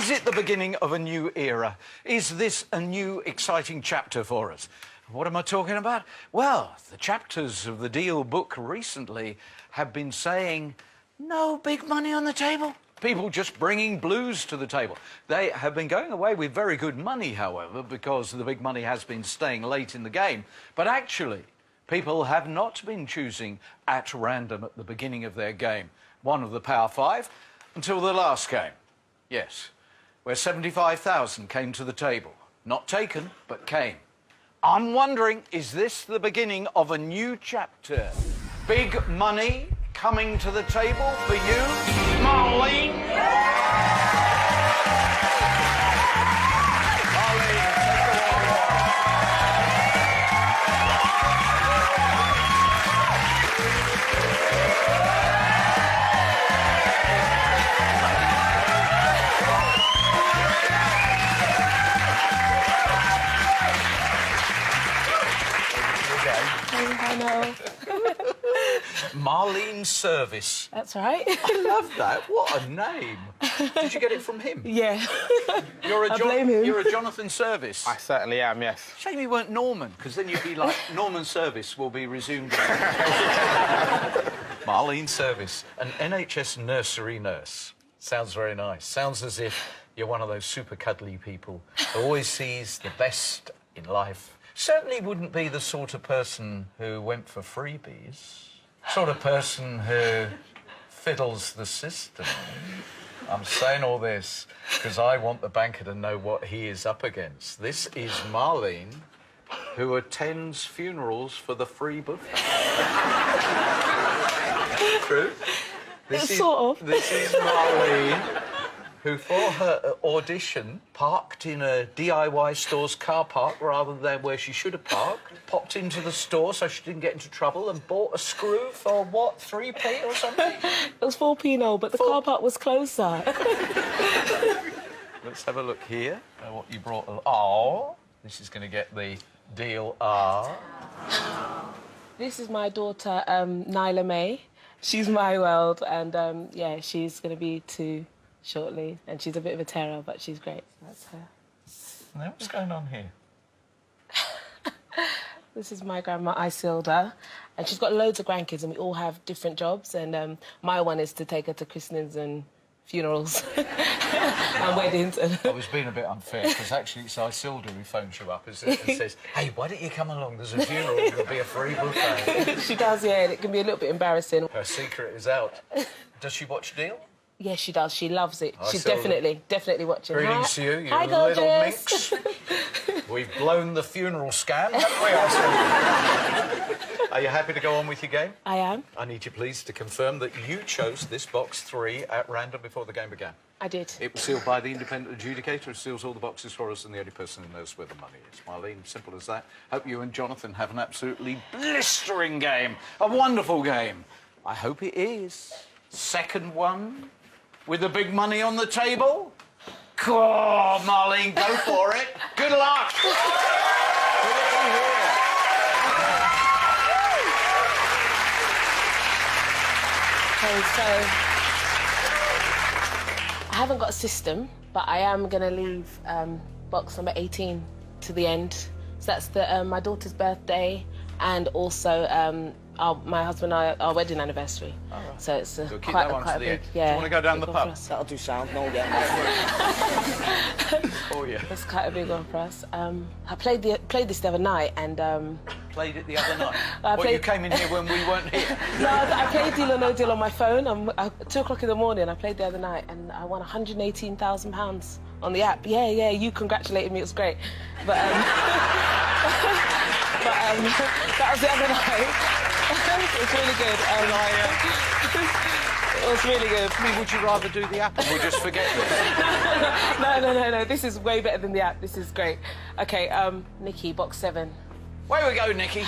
Is it the beginning of a new era? Is this a new, exciting chapter for us? What am I talking about? Well, the chapters of the deal book recently have been saying, no big money on the table. People just bringing blues to the table. They have been going away with very good money, however, because the big money has been staying late in the game. But actually, people have not been choosing at random at the beginning of their game, one of the Power Five, until the last game. Yes, where 75,000 came to the table. Not taken, but came. I'm wondering, is this the beginning of a new chapter? Big money coming to the table for you, Marlene? Marlene, take it away. I know. Marlene Service. That's right. I love that. What a name. Did you get it from him? Yeah. You're I blame him. You're a Jonathan Service. I certainly am, yes. Shame you weren't Norman, because then you'd be like, Norman Service will be resumed. Marlene Service, an NHS nursery nurse. Sounds very nice. Sounds as if you're one of those super cuddly people who always sees the best in life. Certainly wouldn't be the sort of person who went for freebies. Sort of person who fiddles the system. I'm saying all this because I want the banker to know what he is up against. This is Marlene, who attends funerals for the free buffet. True? Sort of. This is Marlene, who for her audition parked in a DIY store's car park rather than where she should have parked, popped into the store so she didn't get into trouble and bought a screw for, what, 3p or something? It was 4p, no, but the car park was closer. Let's have a look here at what you brought. Oh, this is going to get the deal R. This is my daughter, Nyla May. She's my world, and, yeah, she's going to be 2 shortly, and she's a bit of a terror, but she's great. That's her. Now, what's going on here? This is my grandma, Isilda, and she's got loads of grandkids, and we all have different jobs, and my one is to take her to christenings and funerals and weddings. I was being a bit unfair, because actually it's Isilda who phones you up and says, hey, why don't you come along? There's a funeral, there'll be a free buffet. She does, yeah, and it can be a little bit embarrassing. Her secret is out. Does she watch Deal? Yes, she does. She loves it. She's Isilda. definitely watching. Greetings to you, you Hi, little gorgeous. minx. We've blown the funeral scam, haven't we, Isilda? Are you happy to go on with your game? I am. I need you, please, to confirm that you chose this box 3 at random before the game began. I did. It was sealed by the independent adjudicator who seals all the boxes for us and the only person who knows where the money is. Marlene, simple as that. Hope you and Jonathan have an absolutely blistering game. A wonderful game. I hope it is. Second one with the big money on the table. Come on, Marlene, go for it. Good luck. Put it in here. Okay, so I haven't got a system, but I am going to leave box number 18 to the end. So that's the my daughter's birthday and also my husband and I, our wedding anniversary. Oh, right. So it's So keep quite, that one quite to a the big, end. yeah. Do you want to go down the big one pub? for us. That'll do sound, no, yeah. Oh, yeah. It's quite a big one for us. I played this the other night and... Played it the other night? I You came in here when we weren't here? No, I played Deal or No Deal on my phone. 2 o'clock in the morning, I played the other night and I won £118,000 on the app. Yeah, you congratulated me, it was great. But, that was the other night. It was really good. It was really good. I mean, would you rather do the app and we'll just forget this? No. This is way better than the app. This is great. OK, Nikki, box 7. Where we go, Nikki?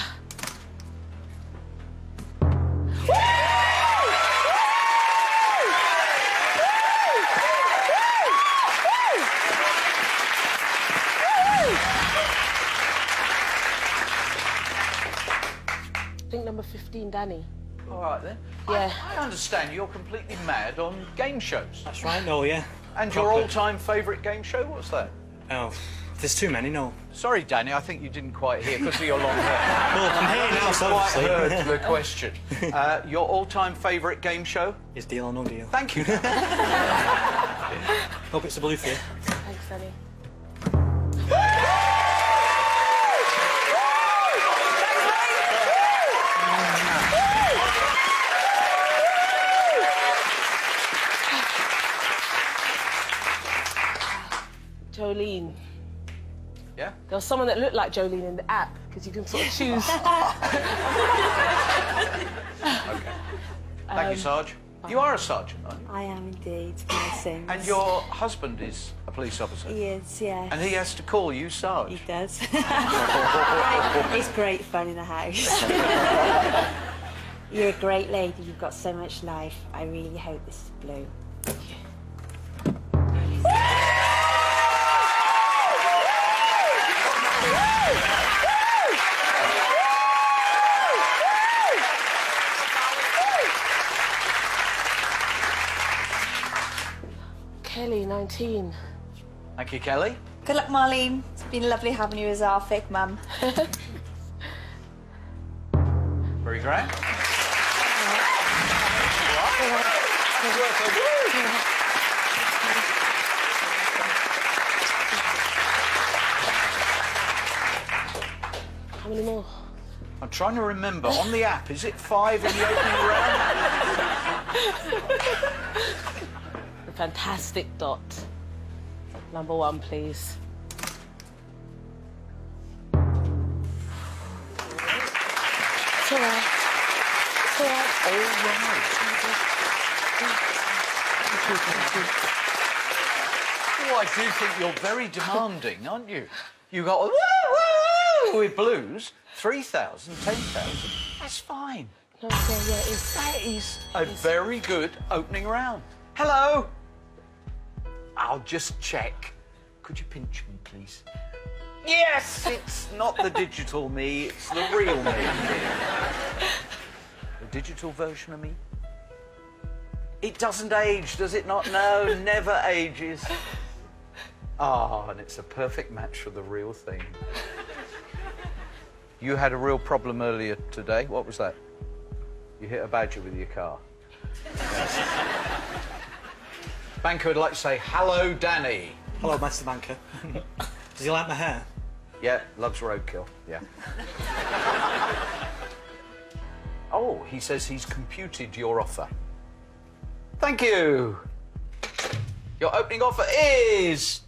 I think number 15, Danny. All right, then. Yeah. I understand you're completely mad on game shows. That's right, no, yeah. And your all-time favourite game show? What's that? Oh, there's too many, no. Sorry, Danny, I think you didn't quite hear because of your long hair. Well, I'm here now, so Quite obviously. heard the question. Your all-time favourite game show? Is Deal or No Deal. Thank you. Hope it's a blue for you. Thanks, Danny. Jolene. Yeah? There was someone that looked like Jolene in the app because you can sort of choose. OK. Thank you, Sarge. You are a sergeant, aren't you? I am indeed, blessings. And your husband is a police officer? He is, yes. And he has to call you Sarge? He does. It's great fun in the house. You're a great lady. You've got so much life. I really hope this is blue. Kelly, 19. Thank you, Kelly. Good luck, Marlene. It's been lovely having you as our fake mum. Very grand. How many more? I'm trying to remember. On the app, is it 5 in the opening round? The fantastic dot. Number 1, please. It's all right. It's all right. Oh, I do think you're very demanding, aren't you? You got woo, woo, woo, with blues, 3,000, 10,000. That's fine. No, yeah, it is. That is a very good opening round. Hello. I'll just check. Could you pinch me, please? Yes, it's not the digital me, it's the real me. The digital version of me. It doesn't age, does it not? No, never ages. Ah, and it's a perfect match for the real thing. You had a real problem earlier today. What was that? You hit a badger with your car. Yes. Banker would like to say, hello, Danny. Hello, Mr. Banker. Does he like my hair? Yeah, loves roadkill, yeah. Oh, he says he's computed your offer. Thank you. Your opening offer is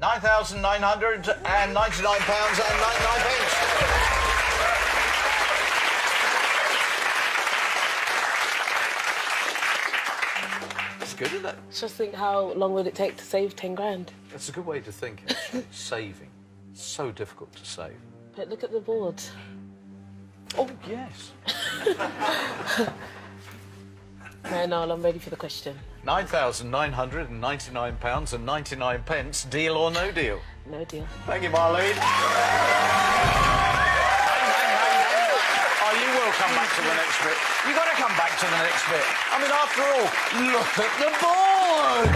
£9,999.99. It's good, isn't it? Just think, how long would it take to save 10 grand? That's a good way to think, actually. Saving. So difficult to save. But look at the board. Oh, yes. No, I'm ready for the question. £9,999.99. Deal or no deal? No deal. Thank you, Marlene. Oh, you will come back to the next bit. You've got to come back to the next bit. I mean, after all, look at the board.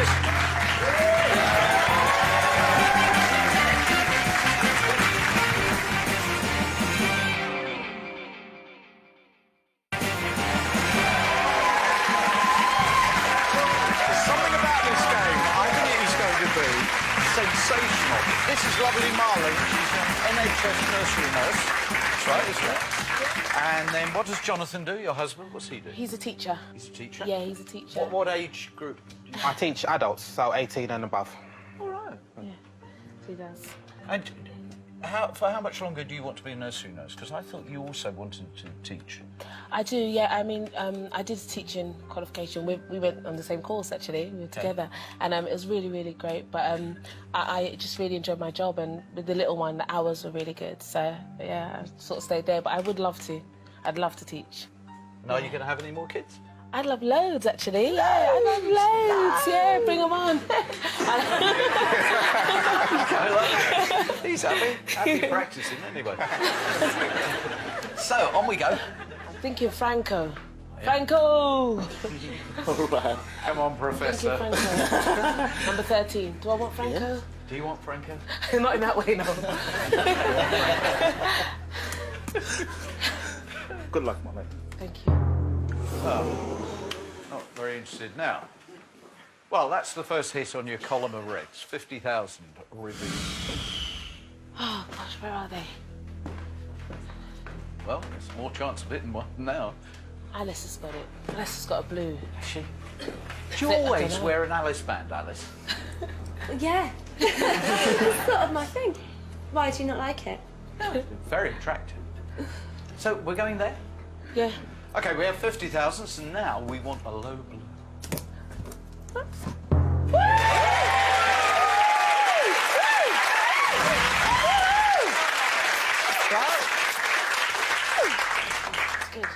There's something about this game. I think it is going to be sensational. This is lovely Marlene. She's an NHS nursery nurse. That's right, isn't it? And then what does Jonathan do, your husband? What's he do? He's a teacher. He's a teacher? Yeah, he's a teacher. What age group? I teach adults, so 18 and above. All right. Yeah, he does. And for how much longer do you want to be a nursery nurse? Because I thought you also wanted to teach. I do, yeah. I mean, I did a teaching qualification. We went on the same course, actually. We were together. And it was really, really great. But I just really enjoyed my job. And with the little one, the hours were really good. So, yeah, I sort of stayed there. But I would love to. I'd love to teach. And are you going to have any more kids? I'd love loads, actually. Yeah, I'd love loads. Yeah, bring them on. He's happy practicing anyway. So, on we go. I'm thinking Franco. Franco! Come on, Thank Professor. you, Franco. Number 13. Do I want Franco? Do you want Franco? Not in that way, no. Good luck, Molly. Thank you. Not very interested now. Well, that's the first hit on your column of reds. 50,000 revealed. Oh, gosh, where are they? Well, there's more chance of hitting one now. Alice has got it. Alice has got a blue. Has she? Do you I don't always know. wear an Alice band, Alice? Yeah. It's sort of my thing. Why do you not like it? Very attractive. So, we're going there? Yeah. OK, we have 50,000, so now we want a low blue. That's good.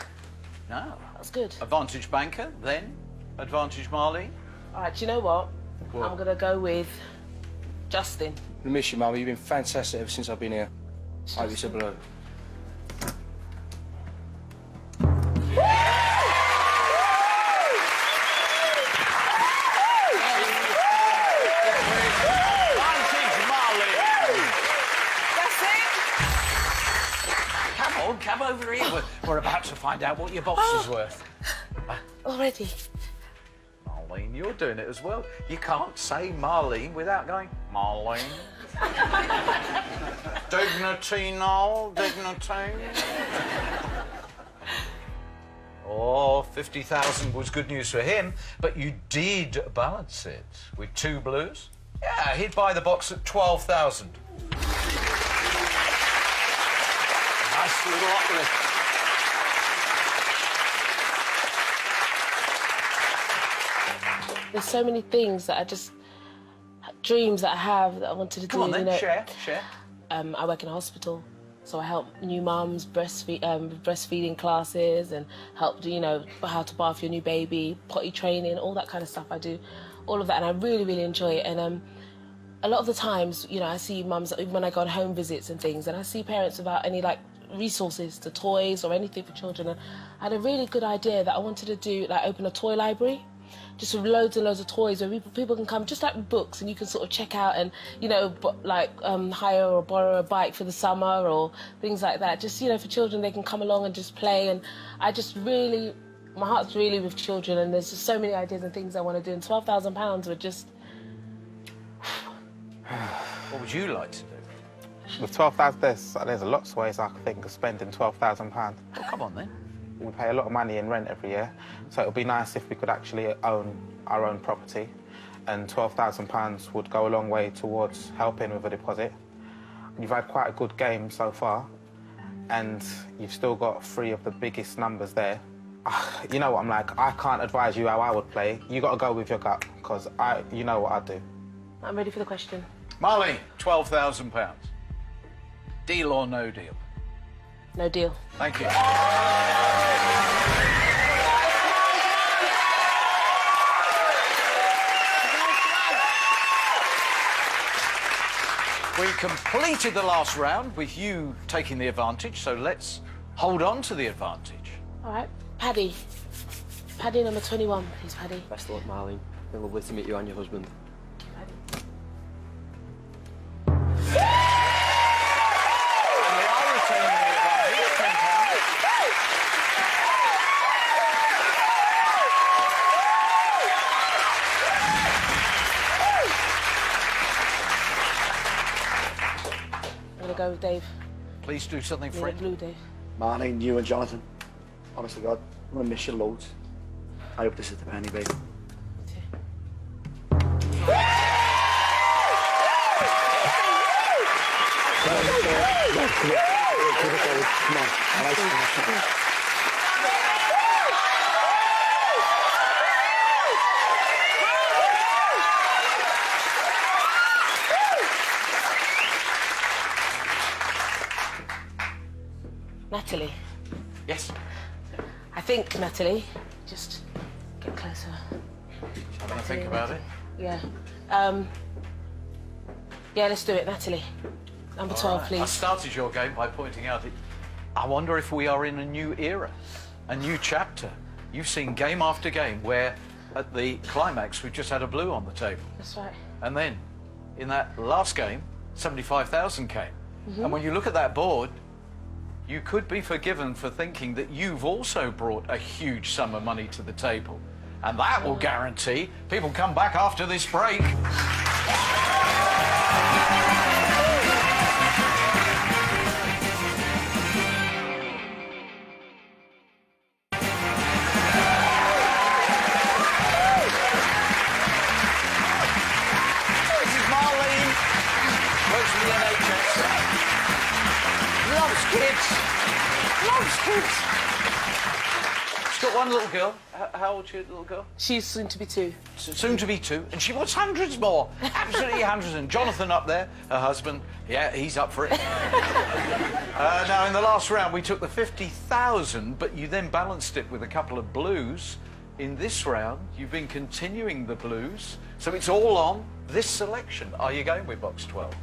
No. That's good. Advantage banker, then advantage Marlene. All right, do you know what? What? I'm going to go with Justin. I miss you, Mum. You've been fantastic ever since I've been here. I hope it's a blue. Advantage Marlene. That's it! Come on, come over here. We're about to find out what your box is worth. Already. Marlene, you're doing it as well. You can't say Marlene without going, Marlene. Dignity, Noel, dignity. Oh, 50,000 was good news for him, but you did balance it with 2 blues. Yeah, he'd buy the box at 12,000. Nice little uplift. There's so many things that I just... dreams that I have that I wanted to Come do. on then, you know. share. I work in a hospital, so I help new mums breastfeeding classes and help, you know, how to bath your new baby, potty training, all that kind of stuff. I do all of that, and I really, really enjoy it. And a lot of the times, you know, I see mums when I go on home visits and things, and I see parents without any like resources to toys or anything for children. And I had a really good idea that I wanted to do, like open a toy library. Just with loads and loads of toys where people can come, just like with books, and you can sort of check out and, you know, hire or borrow a bike for the summer or things like that. Just, you know, for children, they can come along and just play. And I just really, my heart's really with children, and there's just so many ideas and things I want to do. And £12,000 would just... What would you like to do? With 12,000, there's a lot of ways I think of spending £12,000. Well, come on then. We pay a lot of money in rent every year, so it would be nice if we could actually own our own property, and £12,000 would go a long way towards helping with a deposit. You've had quite a good game so far, and you've still got 3 of the biggest numbers there. You know what I'm like, I can't advise you how I would play. You got to go with your gut, because you know what I'd do. I'm ready for the question. Marlene, £12,000. Deal or no deal? No deal. Thank you. We completed the last round with you taking the advantage, so let's hold on to the advantage. All right, Paddy. Paddy number 21, please, Paddy. Best of luck, Marlene. Been lovely to meet you and your husband. And we are retaining the advantage, £10. I'm going to go with Dave. Please do something Yeah, for him. blue, Dave. Marlene, you and Jonathan, honest to God, I'm gonna miss you loads. I hope this is the penny, babe. Come on, I like you. Natalie. Yes. I think, Natalie, just get closer. Having a think about it. Yeah. Yeah, let's do it, Natalie. Number 12, I please. started your game by pointing out that I wonder if we are in a new era, a new chapter. you've seen game after game where at the climax we've just had a blue on the table. That's right. And then in that last game, 75,000 came. And when you look at that board, you could be forgiven for thinking that you've also brought a huge sum of money to the table. And that will guarantee people come back after this break. This is Marlene, works for the NHS. Loves kids. Loves kids. She's got one little girl. How old's your little girl? She's soon to be 2. Soon to be 2, and she wants hundreds more. Absolutely hundreds. And Jonathan up there, her husband, yeah, he's up for it. Now, in the last round, we took the 50,000, but you then balanced it with a couple of blues. In this round, you've been continuing the blues, so it's all on this selection. Are you going with box 12?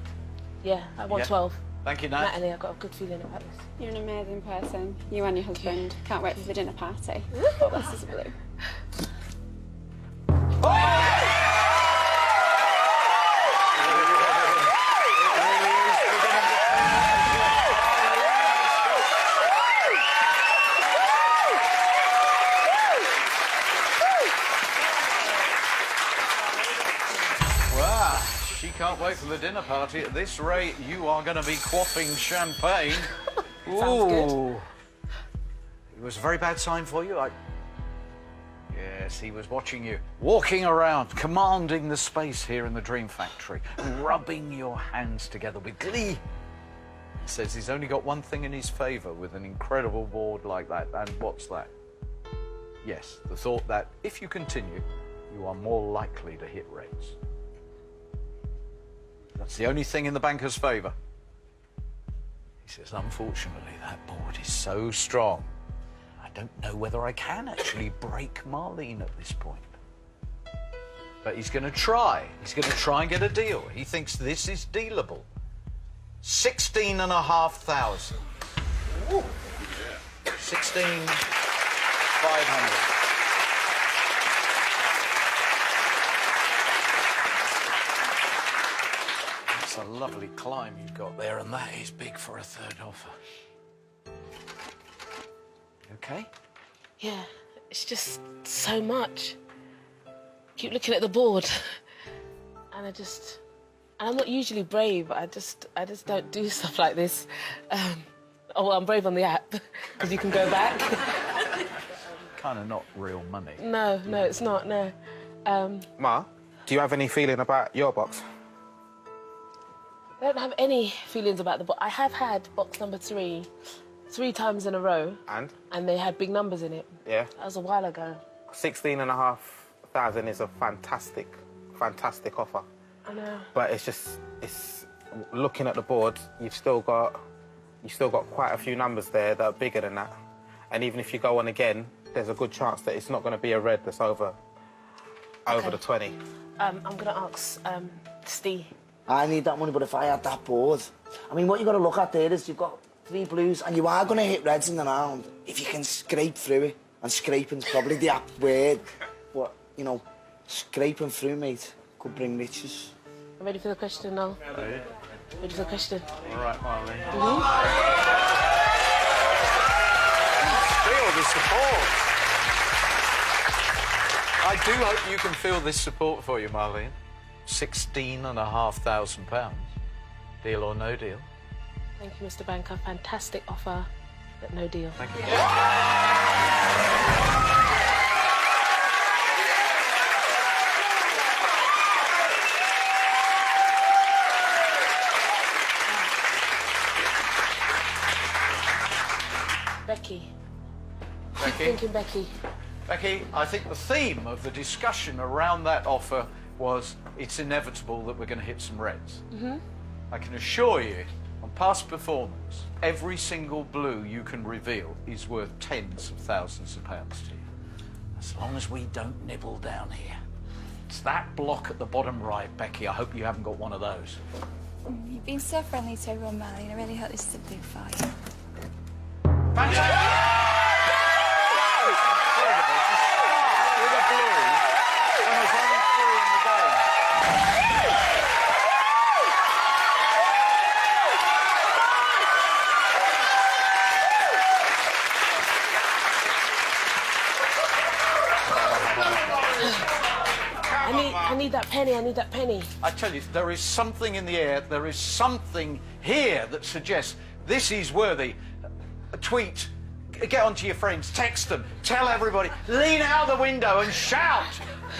Yeah, I want Yeah. 12. Thank you, Nat. Natalie, I've got a good feeling about this. You're an amazing person. You and your husband. Can't wait for the dinner party. But this is blue. Wow, she can't wait for the dinner party. At this rate, you are going to be quaffing champagne. Sounds good. It was a very bad sign for you. Yes, he was watching you, walking around, commanding the space here in the Dream Factory, rubbing your hands together with glee. He says he's only got one thing in his favour with an incredible board like that, and what's that? Yes, the thought that if you continue, you are more likely to hit reds. That's the only thing in the banker's favour. He says, unfortunately, that board is so strong. I don't know whether I can actually break Marlene at this point. But he's going to try. He's going to try and get a deal. He thinks this is dealable. 16,500. 16,500. That's a lovely climb you've got there, and that is big for a third offer. Okay? Yeah, it's just so much. Keep looking at the board, and I'm not usually brave. I just don't do stuff like this. Well, I'm brave on the app because you can go back. Kind of not real money. No, it's not. No. Ma, do you have any feeling about your box? I don't have any feelings about the box. I have had box number 3 times in a row. And they had big numbers in it. yeah, That was a while ago. 16,500 is a fantastic offer. I know. But it's looking at the board, you've still got quite a few numbers there that are bigger than that. And even if you go on again, there's a good chance that it's not going to be a red that's over the 20. I'm going to ask Steve. I need that money, but if I had that board... I mean, what you've got to look at there is you've got 3 blues and you are going to hit reds in the round if you can scrape through it. And scraping's probably the apt word. But, you know, scraping through, mate, could bring riches. I'm ready for the question now. Ready for the question. All right, Marlene. Feel the support. I do hope you can feel this support for you, Marlene. £16,500. Deal or no deal? Thank you, Mr. Banker. Fantastic offer, but no deal. Thank you. Becky. Becky? Thinking Becky. Becky, I think the theme of the discussion around that offer was it's inevitable that we're going to hit some reds. I can assure you, on past performance, every single blue you can reveal is worth tens of thousands of pounds to you. As long as we don't nibble down here. It's that block at the bottom right, Becky. I hope you haven't got one of those. You've been so friendly to everyone, Marlene. I really hope this is a big fight. Fantastic! need that penny. I need that penny. I tell you, there is something in the air, there is something here that suggests this is worthy. A tweet, get onto your friends, text them, tell everybody, lean out the window and shout.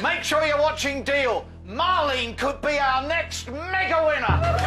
Make sure you're watching Deal. Marlene could be our next mega winner.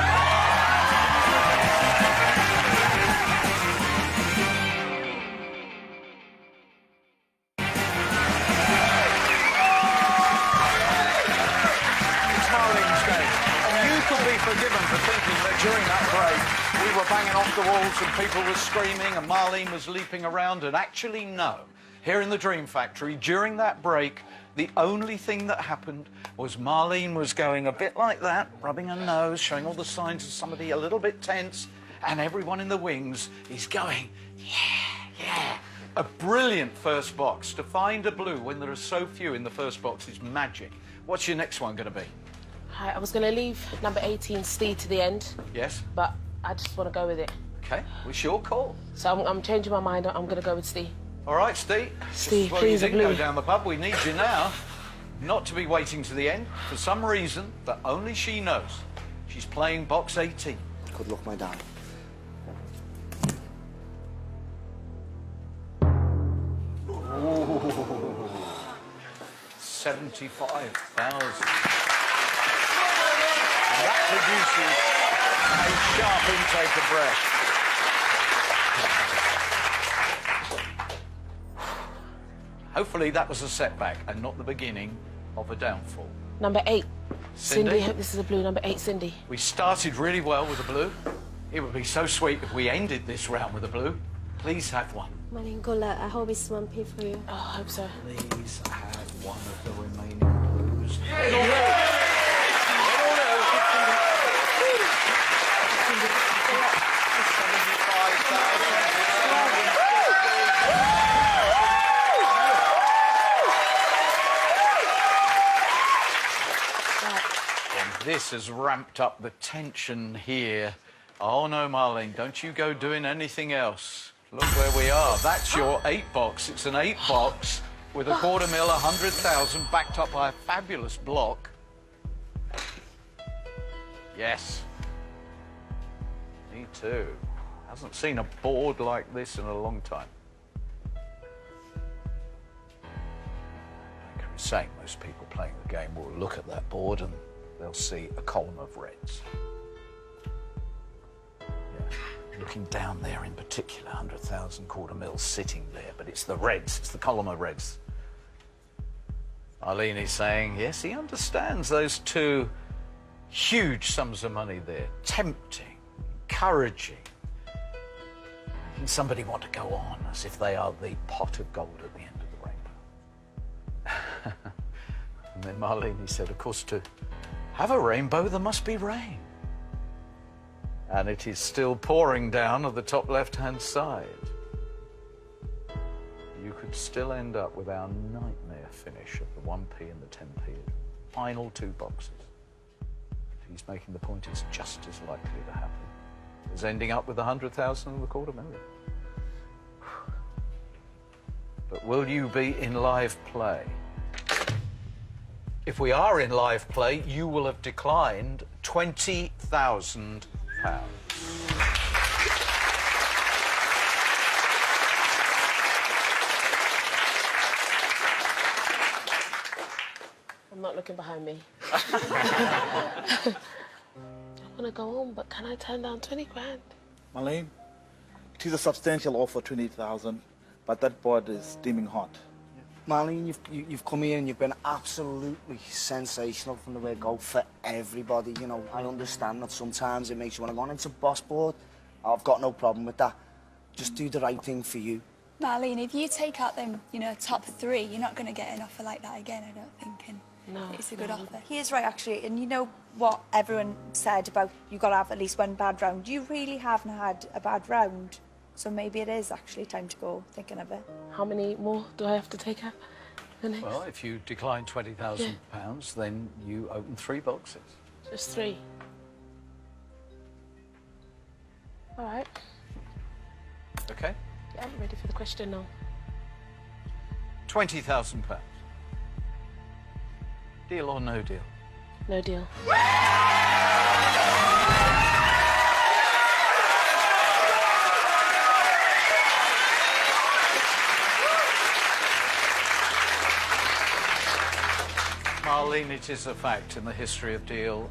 Be forgiven for thinking that during that break we were banging off the walls and people were screaming and Marlene was leaping around, and actually no. Here in the Dream Factory, during that break, the only thing that happened was Marlene was going a bit like that, rubbing her nose, showing all the signs of somebody a little bit tense, and everyone in the wings is going, yeah. A brilliant first box. To find a blue when there are so few in the first box is magic. What's your next one going to be? I was going to leave number 18, Steve, to the end. Yes? But I just want to go with it. OK, it's your call. So I'm changing my mind. I'm going to go with Steve. All right, Steve. Steve, well, please, you a didn't blue. go down the pub. We need you now. Not to be waiting to the end. For some reason that only she knows. She's playing box 18. Good luck, my darling. Ooh. 75,000. And that produces a sharp intake of breath. Hopefully that was a setback and not the beginning of a downfall. Number 8. Cindy? Cindy, this is a blue. Number 8, Cindy. We started really well with a blue. It would be so sweet if we ended this round with a blue. Please have one. Marlene, good luck. I hope it's one P for you. Oh, I hope so. Please have one of the remaining blues. It'll do. And this has ramped up the tension here. Oh no, Marlene, don't you go doing anything else. Look where we are. That's your 8 box. It's an 8 box with a quarter mil, 100,000, backed up by a fabulous block. Yes. Me too. Hasn't seen a board like this in a long time. Like I was saying, most people playing the game will look at that board and they'll see a column of reds. Looking down there in particular, 100,000 quarter mils sitting there, but it's the reds, it's the column of reds. Arlene is saying, yes, he understands those 2 huge sums of money there. Tempting, encouraging, making somebody want to go on as if they are the pot of gold at the end of the rainbow. And then Marlene, he said, of course, to have a rainbow, there must be rain. And it is still pouring down at the top left-hand side. You could still end up with our nightmare finish of the 1p and the 10p. Final 2 boxes. He's making the point it's just as likely to happen as ending up with 100,000 and the quarter million. But will you be in live play? If we are in live play, you will have declined £20,000. I'm not looking behind me. I want to go on, but can I turn down 20 grand? Marlene, it is a substantial offer, 20,000, but that board is steaming hot. Marlene, you've come here and you've been absolutely sensational from the word go for everybody. You know, I understand that sometimes it makes you want to go on into boss board. I've got no problem with that. Just do the right thing for you. Marlene, if you take out them, top 3, you're not going to get an offer like that again, I don't think. And no, it's a good offer. He is right, actually. And you know what everyone said about you got to have at least 1 bad round? You really haven't had a bad round. So maybe it is actually time to go, thinking of it. How many more do I have to take out? Well, if you decline £20,000, then you open 3 boxes. Just 3. All right. OK? Yeah, I'm ready for the question now. £20,000. Deal or no deal? No deal. Marlene, it is a fact in the history of Deal,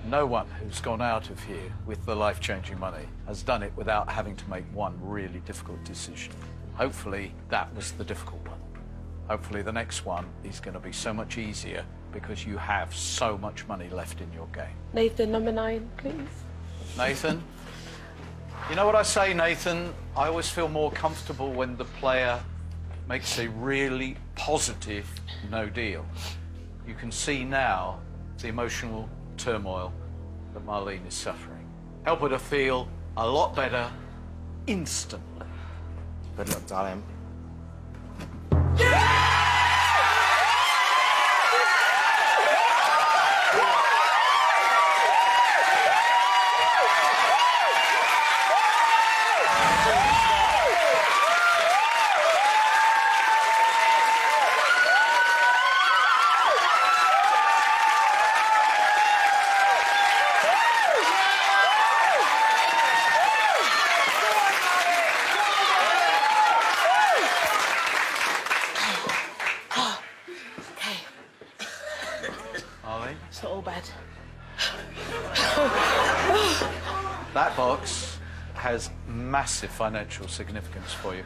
no one who's gone out of here with the life-changing money has done it without having to make one really difficult decision. Hopefully, that was the difficult one. Hopefully, the next one is going to be so much easier because you have so much money left in your game. Nathan, number 9, please. Nathan? You know what I say, Nathan? I always feel more comfortable when the player makes a really positive no deal. You can see now the emotional turmoil that Marlene is suffering. Help her to feel a lot better instantly. Good luck, darling. Marlene? It's not all bad. That box has massive financial significance for you.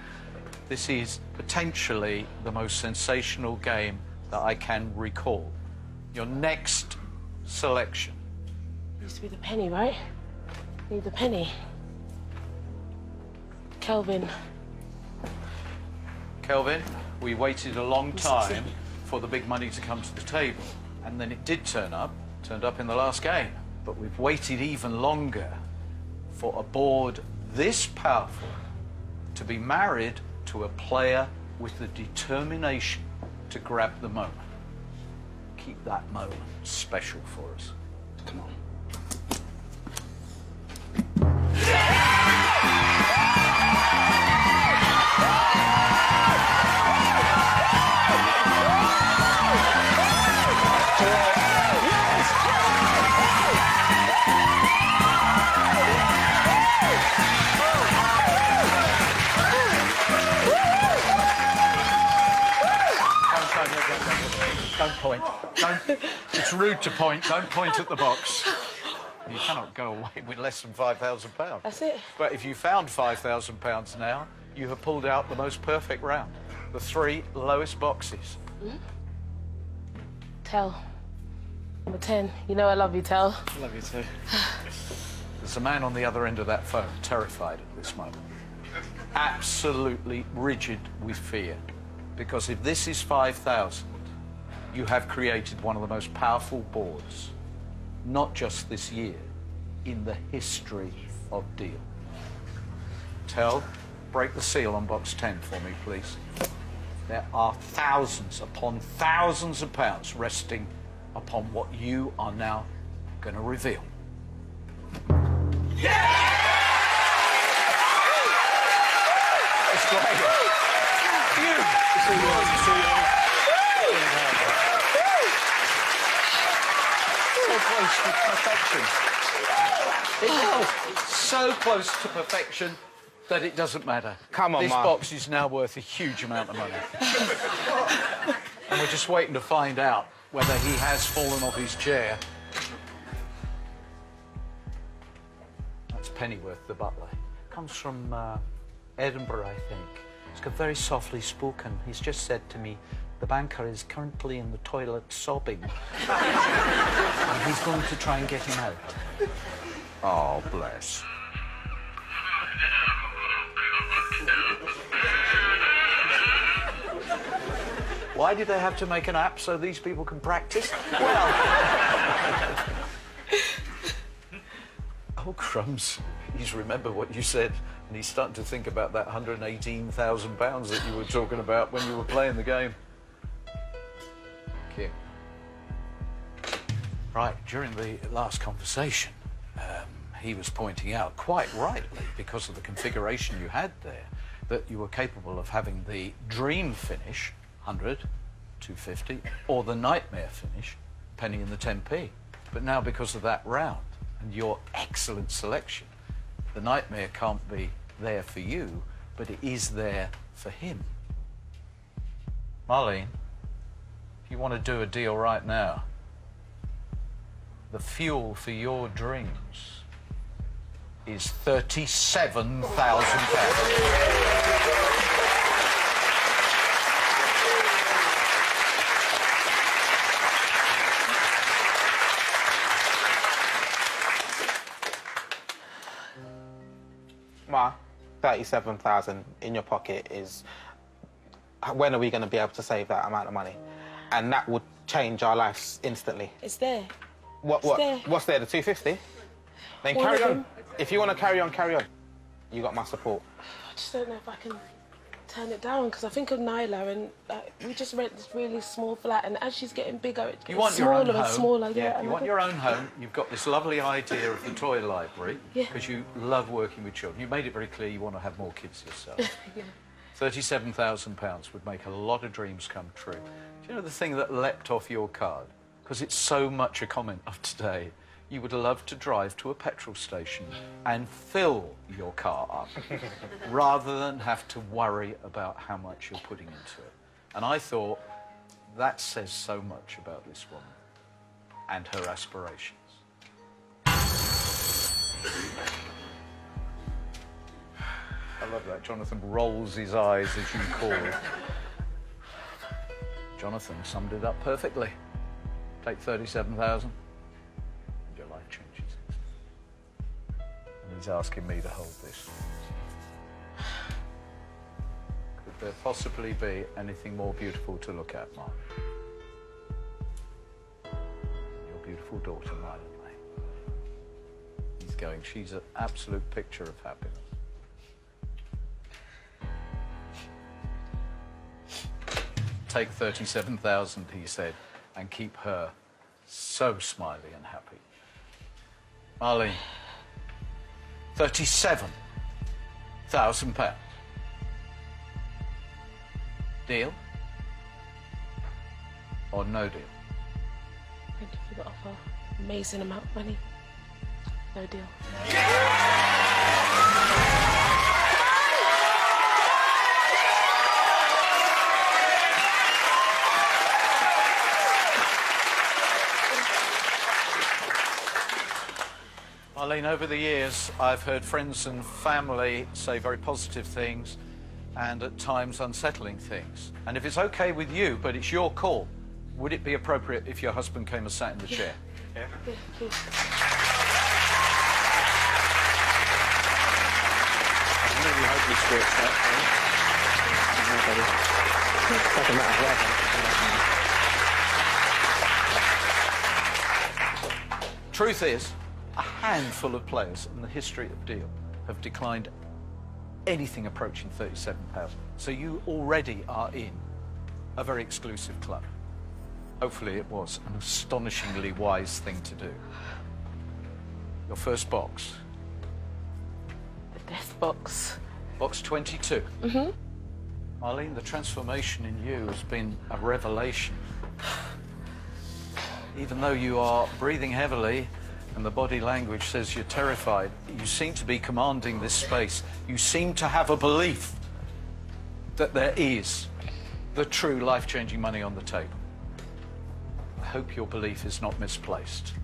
This is potentially the most sensational game that I can recall. Your next selection. Used to be the penny, right? Need the penny. Kelvin. Kelvin, we waited a long time for the big money to come to the table. And then it did turn up in the last game. But we've waited even longer for a board this powerful to be married to a player with the determination to grab the moment. Keep that moment special for us. Come on. Don't point. It's rude to point. Don't point at the box. You cannot go away with less than £5,000. That's it. But if you found £5,000 now, you have pulled out the most perfect round. The 3 lowest boxes. Tell. Number 10. You know I love you, Tell. I love you too. There's a man on the other end of that phone, terrified at this moment. Absolutely rigid with fear. Because if this is 5,000, you have created one of the most powerful boards, not just this year, in the history of Deal. Tell, break the seal on box 10 for me, please. There are thousands upon thousands of pounds resting upon what you are now going to reveal. It's great. So close to perfection. So close to perfection that it doesn't matter. Come on, this Ma. box is now worth a huge amount of money. And we're just waiting to find out whether he has fallen off his chair. That's Pennyworth, the butler. Comes from Edinburgh, I think. He's got very softly spoken. He's just said to me, the banker is currently in the toilet sobbing. And he's going to try and get him out. Oh, bless. Why did they have to make an app so these people can practice? Well... Oh, crumbs. He's remembered what you said, and he's starting to think about that £118,000 that you were talking about when you were playing the game. Thank you. Right, during the last conversation, he was pointing out, quite rightly, because of the configuration you had there, that you were capable of having the dream finish, 100, 250, or the nightmare finish, penny in the 10p. But now, because of that round and your excellent selection, the nightmare can't be there for you, but it is there for him. Marlene, if you want to do a deal right now, the fuel for your dreams is £37,000. Ma, 37,000 in your pocket is... When are we going to be able to save that amount of money? And that would change our lives instantly. It's there. What's there, the 250? Then One carry of on. them. If you want to carry on, carry on. You got my support. I just don't know if I can turn it down, because I think of Nyla, and we just rent this really small flat, and as she's getting bigger, it You gets want your own smaller and home. smaller. Yeah, and you I want don't- your own home. You've got this lovely idea of the toy library Yeah. because you love working with children. You made it very clear you want to have more kids yourself. Yeah. £37,000 would make a lot of dreams come true. Do you know the thing that leapt off your card? Because it's so much a comment of today. You would love to drive to a petrol station and fill your car up rather than have to worry about how much you're putting into it. And I thought that says so much about this woman and her aspirations. I love that. Jonathan rolls his eyes as you call. Jonathan summed it up perfectly. Take 37,000. And your life changes. And he's asking me to hold this. Could there possibly be anything more beautiful to look at, Mark? Your beautiful daughter, Marlon May. He's going, she's an absolute picture of happiness. Take 37,000, he said, and keep her so smiley and happy. Marlene, £37,000. Deal? Or no deal? Thank you for the offer. Amazing amount of money. No deal. Marlene, over the years, I've heard friends and family say very positive things and at times unsettling things. And if it's okay with you, but it's your call, would it be appropriate if your husband came and sat in the chair? Yeah, please. I really hope this works out for you. Doesn't matter whatever. Truth is, a handful of players in the history of Deal have declined anything approaching 37,000. So you already are in a very exclusive club. Hopefully it was an astonishingly wise thing to do. Your first box. The death box. Box 22. Mm-hmm. Marlene, the transformation in you has been a revelation. Even though you are breathing heavily and the body language says you're terrified, you seem to be commanding this space. You seem to have a belief that there is the true life-changing money on the table. I hope your belief is not misplaced.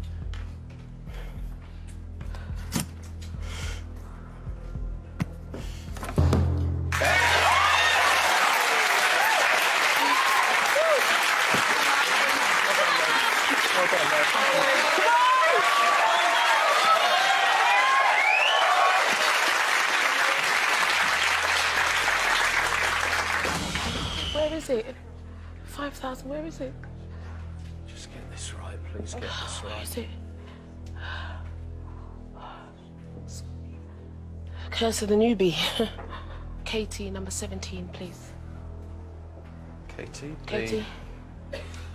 Where is it? 5,000, where is it? Just get this right, please get this Where right. is it? Curse of the Newbie. KT number 17, please. Katie, KT.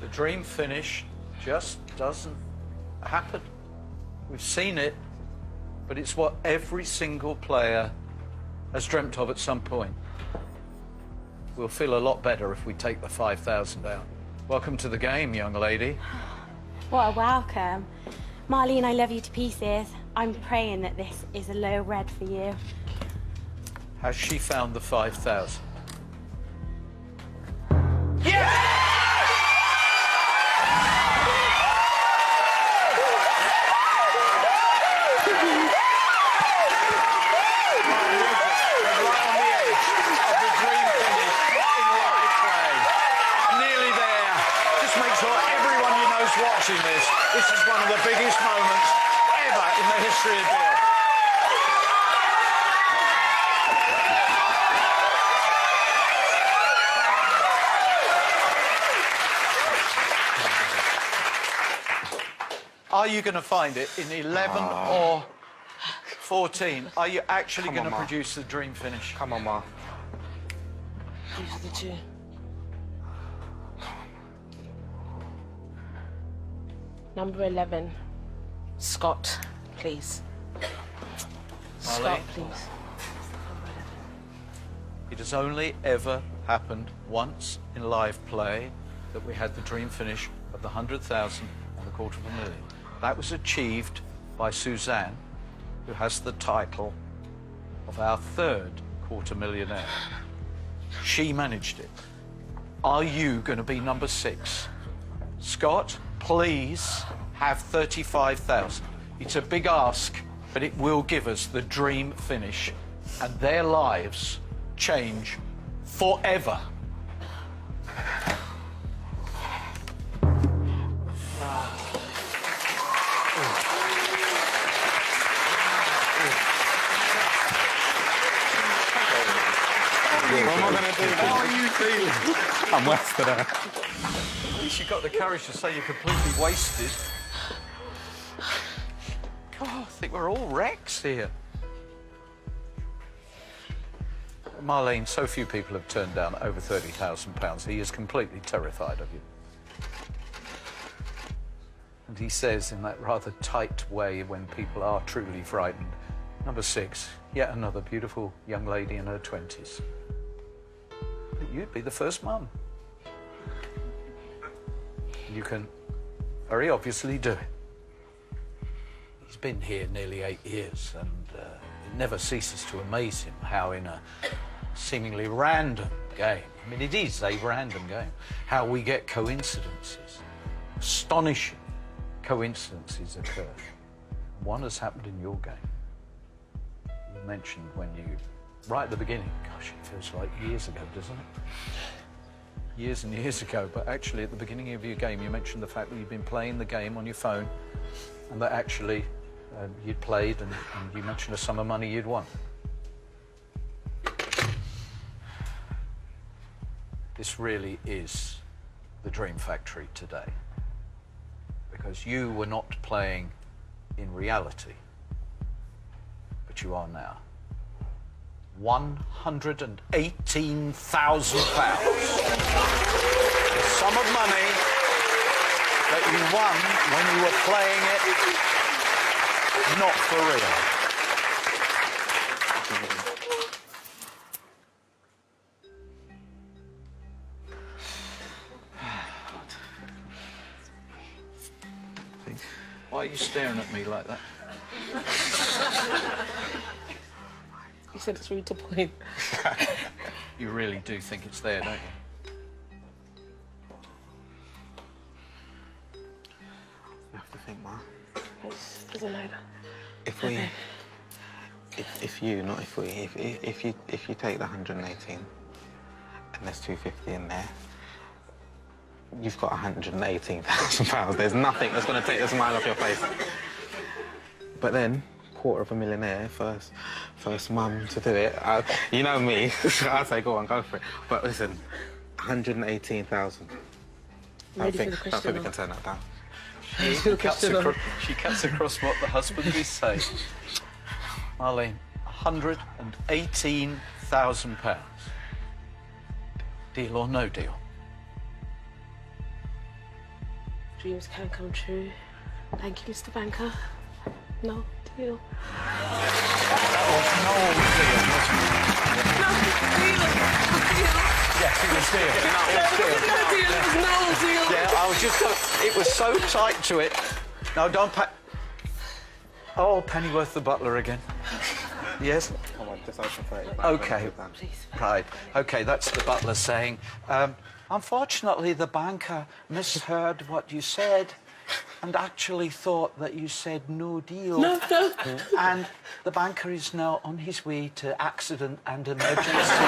the dream finish just doesn't happen. We've seen it, but it's what every single player has dreamt of at some point. We'll feel a lot better if we take the 5,000 out. Welcome to the game, young lady. What a welcome. Marlene, I love you to pieces. I'm praying that this is a low red for you. Has she found the 5,000? Watching this is one of the biggest moments ever in the history of Deal. Are you going to find it in 11 or 14? Are you actually going to produce the dream finish? Come on, Ma. These are the two. Number 11. Scott, please. Scott, please. It has only ever happened once in live play that we had the dream finish of the 100,000 and the $250,000. That was achieved by Suzanne, who has the title of our third $250,000. She managed it. Are you going to be number 6? Scott, please have 35,000. It's a big ask, but it will give us the dream finish, and their lives change forever. What am I going to do now? How are you feeling? I'm worse today. At least you got the courage to say you're completely wasted. God, I think we're all wrecks here. Marlene, so few people have turned down over £30,000. He is completely terrified of you. And he says in that rather tight way when people are truly frightened, number 6, yet another beautiful young lady in her 20s. But you'd be the first mum. You can very obviously do it. He's been here nearly 8 years, and it never ceases to amaze him how in a seemingly random game, I mean it is a random game, how we get coincidences. Astonishing coincidences occur. One has happened in your game. You mentioned when you, right at the beginning, gosh, it feels like years ago, doesn't it? Years and years ago, but actually at the beginning of your game you mentioned the fact that you'd been playing the game on your phone, and that actually you'd played and you mentioned a sum of money you'd won. This really is the Dream Factory today, because you were not playing in reality, but you are now. £118,000. The sum of money that you won when you were playing it not for real. Why are you staring at me like that? You said it's rude to point. You really do think it's there, don't you? You have to think, Ma. It doesn't matter. If we, if you, not if we, if you take the 118 and there's 250 in there, you've got £118,000. There's nothing that's going to take the smile off your face. But then, $250,000, first mum to do it. You know me. I'd say go on, go for it. But listen, 118,000. I don't think we can turn that down. She cuts across what the husband is saying. Marlene, £118,000. Deal or no deal? Dreams can come true. Thank you, Mr. Banker. No deal. That was no deal, wasn't it? No deal. Yes, it was deal. No deal. It was no deal. Yeah, I was just... It was so tight to it. No, don't Oh, Pennyworth the butler again. Yes? Come on, just open 30. OK. Right. OK, that's the butler saying, unfortunately, the banker misheard what you said and actually thought that you said no deal. No. And the banker is now on his way to accident and emergency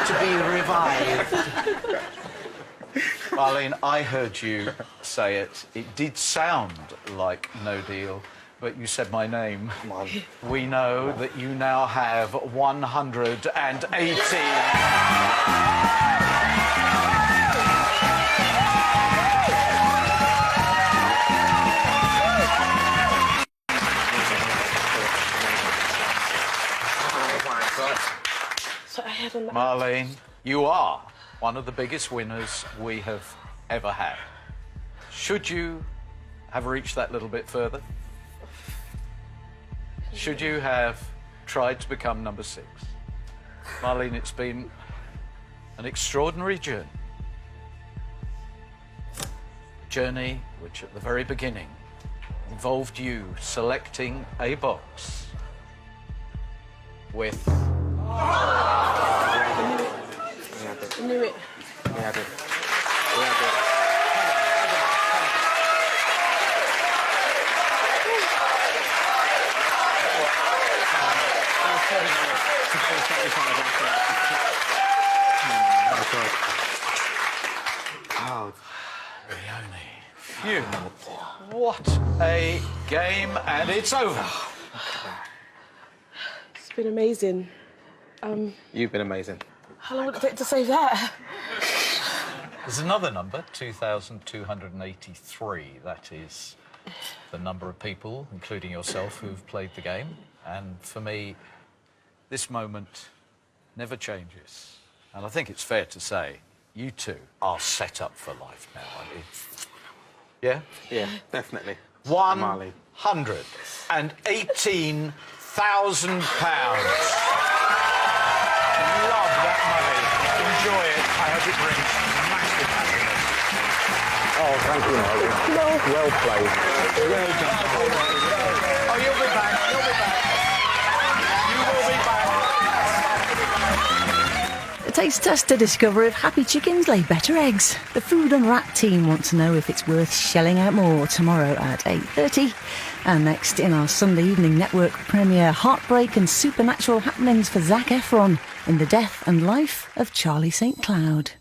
to be revived. Marlene, I heard you say it. It did sound like no deal, but you said my name. Come on. We know that you now have 180. So I had a Marlene, you are one of the biggest winners we have ever had. Should you have reached that little bit further? Should you have tried to become number 6? Marlene, it's been an extraordinary journey. A journey which at the very beginning involved you selecting a box with... I knew it. We had it. Oh, Phew. What a game, and it's over. It's been amazing. you've been amazing. How long would it take to say that? There's another number, 2,283. That is the number of people, including yourself, who've played the game. And for me, this moment never changes. And I think it's fair to say you two are set up for life now, aren't you? Yeah? Yeah, definitely. £118,000. Love that money. Enjoy it. I hope it brings massive happiness. Oh, thank you, Marley. No. Well played. Well done. Oh, you'll be back. You'll be back. You will be back. It takes test to discover if happy chickens lay better eggs. The Food and Rat team want to know if it's worth shelling out more tomorrow at 8:30. And next in our Sunday evening network premiere, heartbreak and supernatural happenings for Zac Efron in the death and life of Charlie St. Cloud.